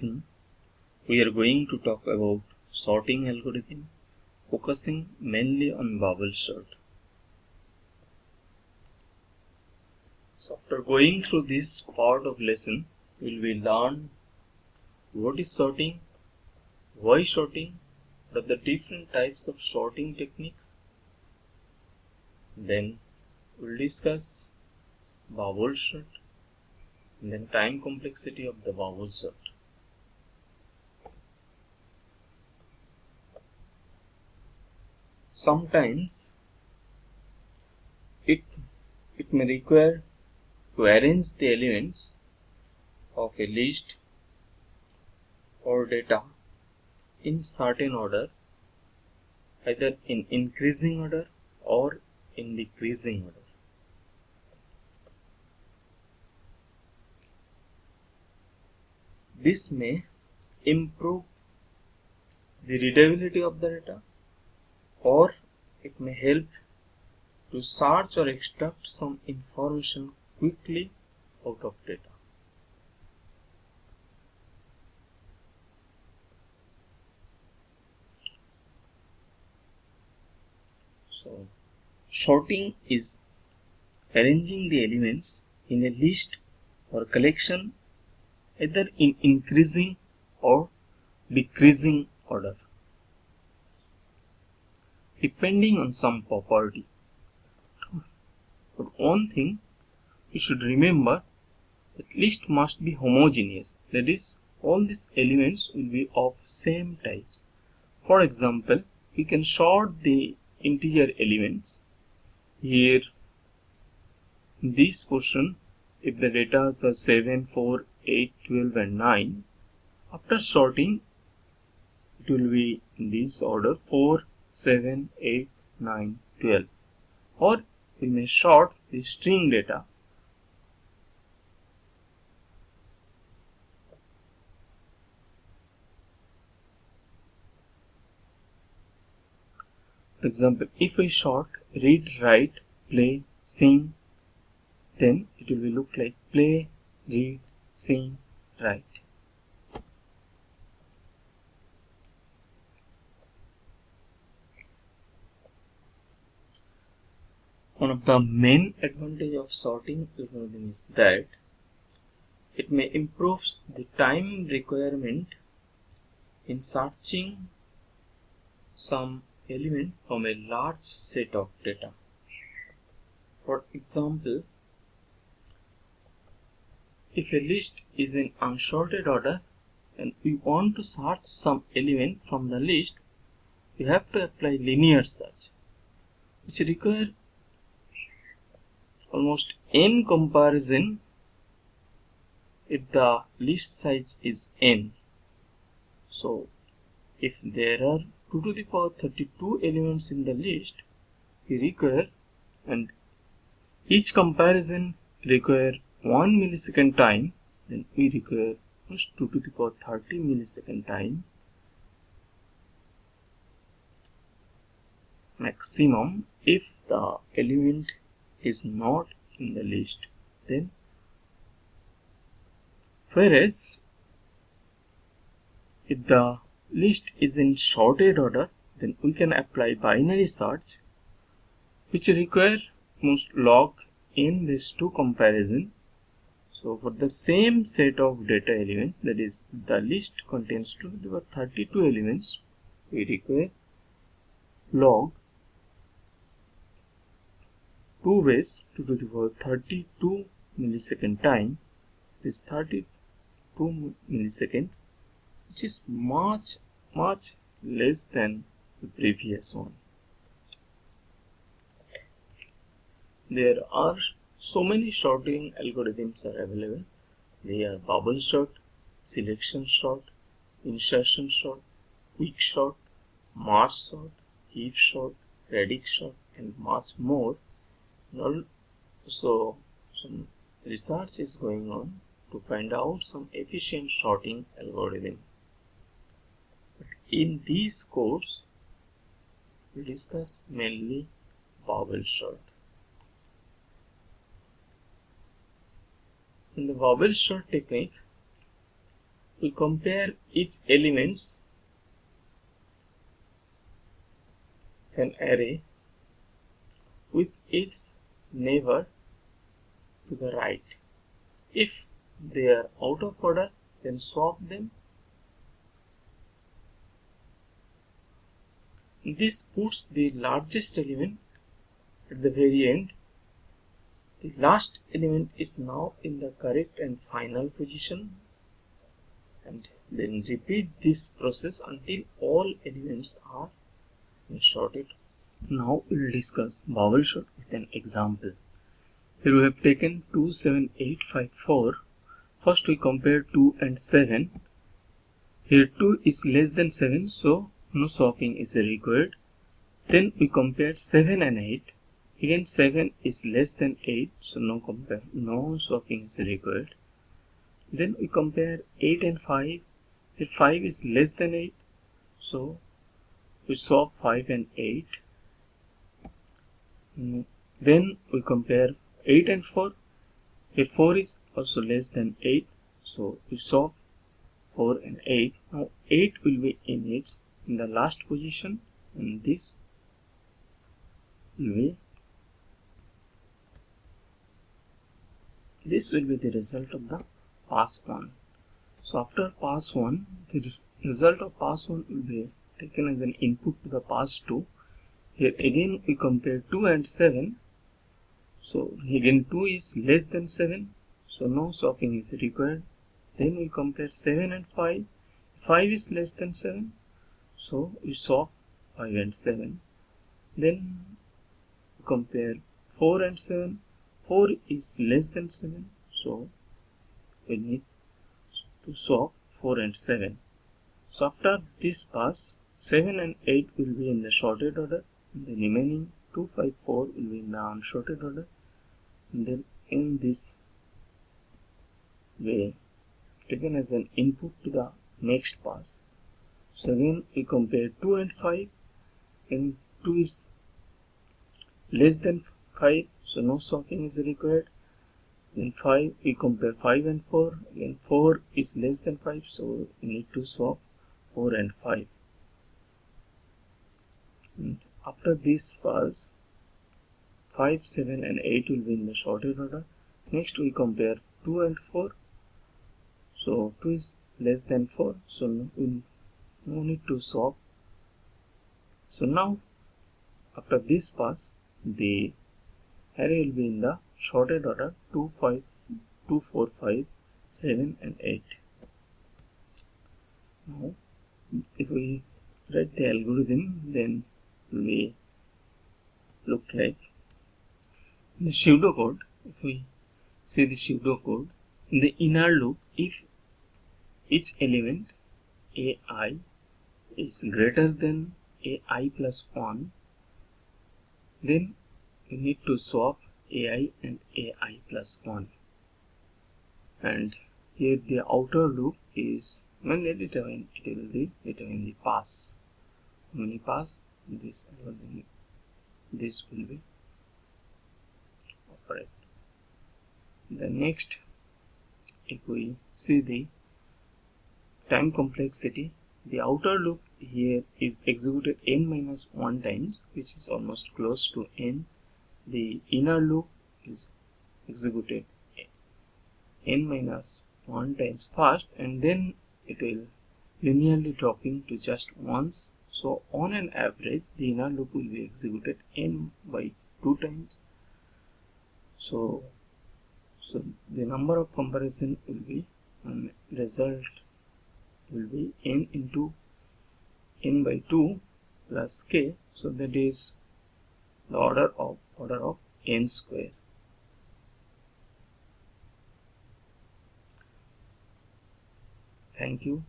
We are going to talk about sorting algorithm, focusing mainly on bubble sort. So after going through this part of lesson, we will learn what is sorting, why sorting, what are the different types of sorting techniques. Then we will discuss bubble sort, and then time complexity of the bubble sort. Sometimes it may require to arrange the elements of a list or data in certain order, either in increasing order or in decreasing order. This may improve the readability of the data, or it may help to search or extract some information quickly out of data. So, sorting is arranging the elements in a list or collection either in increasing or decreasing order, depending on some property. But one thing you should remember, that list must be homogeneous, that is, all these elements will be of same types. For example, you can sort the integer elements. Here, in this portion, if the data are 7, 4, 8, 12 and 9, after sorting, it will be in this order 4, 7, 8, 9, 12. Or we may sort the string data. For example, if we sort read, write, play, sing, then it will look like play, read, sing, write. One of the main advantages of sorting algorithm is that it may improve the time requirement in searching some element from a large set of data. For example, if a list is in unsorted order and we want to search some element from the list, we have to apply linear search, which requires almost n comparison if the list size is n. So, if there are 2 to the power 32 elements in the list, we require, and each comparison require 1 millisecond time, then we require 2 to the power 30 millisecond time maximum if the element is not in the list. Then, whereas if the list is in sorted order, then we can apply binary search, which require most log n raised to comparison. So for the same set of data elements, that is, the list contains 2 to the power 32 elements, we require log 2 base 2 to the power 32 millisecond time, is 32 millisecond, which is much less than the previous one. There are so many sorting algorithms are available. They are bubble sort, selection sort, insertion sort, quick sort, merge sort, heap sort, radix sort, and much more. Also, some research is going on to find out some efficient sorting algorithm. But in this course, we discuss mainly bubble sort. In the bubble sort technique, we compare each elements of an array with its neighbor to the right. If they are out of order, then swap them. This puts the largest element at the very end. The last element is now in the correct and final position, and then repeat this process until all elements are sorted. Now we will discuss bubble sort with an example. Here we have taken 2, 7, 8, 5, 4. First we compare 2 and 7. Here 2 is less than 7, so no swapping is required. Then we compare 7 and 8. Again 7 is less than 8, so no swapping is required. Then we compare 8 and 5. If 5 is less than 8, so we swap 5 and 8. Then we compare 8 and 4. If 4 is also less than 8, so we swap 4 and 8. Now 8 will be in the last position, and this will be the result of the pass 1. So after pass 1, the result of pass 1 will be taken as an input to the pass 2. Here again we compare 2 and 7. So again 2 is less than 7, so no swapping is required. Then we compare 7 and 5. 5 is less than 7, so we swap 5 and 7. Then we compare 4 and 7. 4 is less than 7, so we need to swap 4 and 7. So after this pass, 7 and 8 will be in the sorted order, and the remaining 2, 5, 4 will be in the unsorted order. And then in this way, taken as an input to the next pass. So again we compare 2 and 5, and 2 is less than 5, so no swapping is required. Then 5, we compare 5 and 4. Again 4 is less than 5, so we need to swap 4 and 5. And after this pass, 5, 7 and 8 will be in the sorted order. Next we compare 2 and 4. So 2 is less than 4, so no need to swap. So now after this pass, the array will be in the sorted order 2, 5, 2, 4, 5, 7 and 8. Now if we write the algorithm, then we look like the pseudocode. If we see the pseudocode, in the inner loop, if each element ai is greater than ai plus 1, then we need to swap ai and ai plus 1. And here the outer loop is, when it will be determine the pass. How many pass? This will be operate. The next, if we see the time complexity, the outer loop here is executed n minus 1 times, which is almost close to n. The inner loop is executed n minus 1 times fast, and then it will linearly dropping to just once. So on an average, the inner loop will be executed n by 2 times. So the number of comparison will be, and result will be n into n by 2 plus k. So that is the order of n square. Thank you.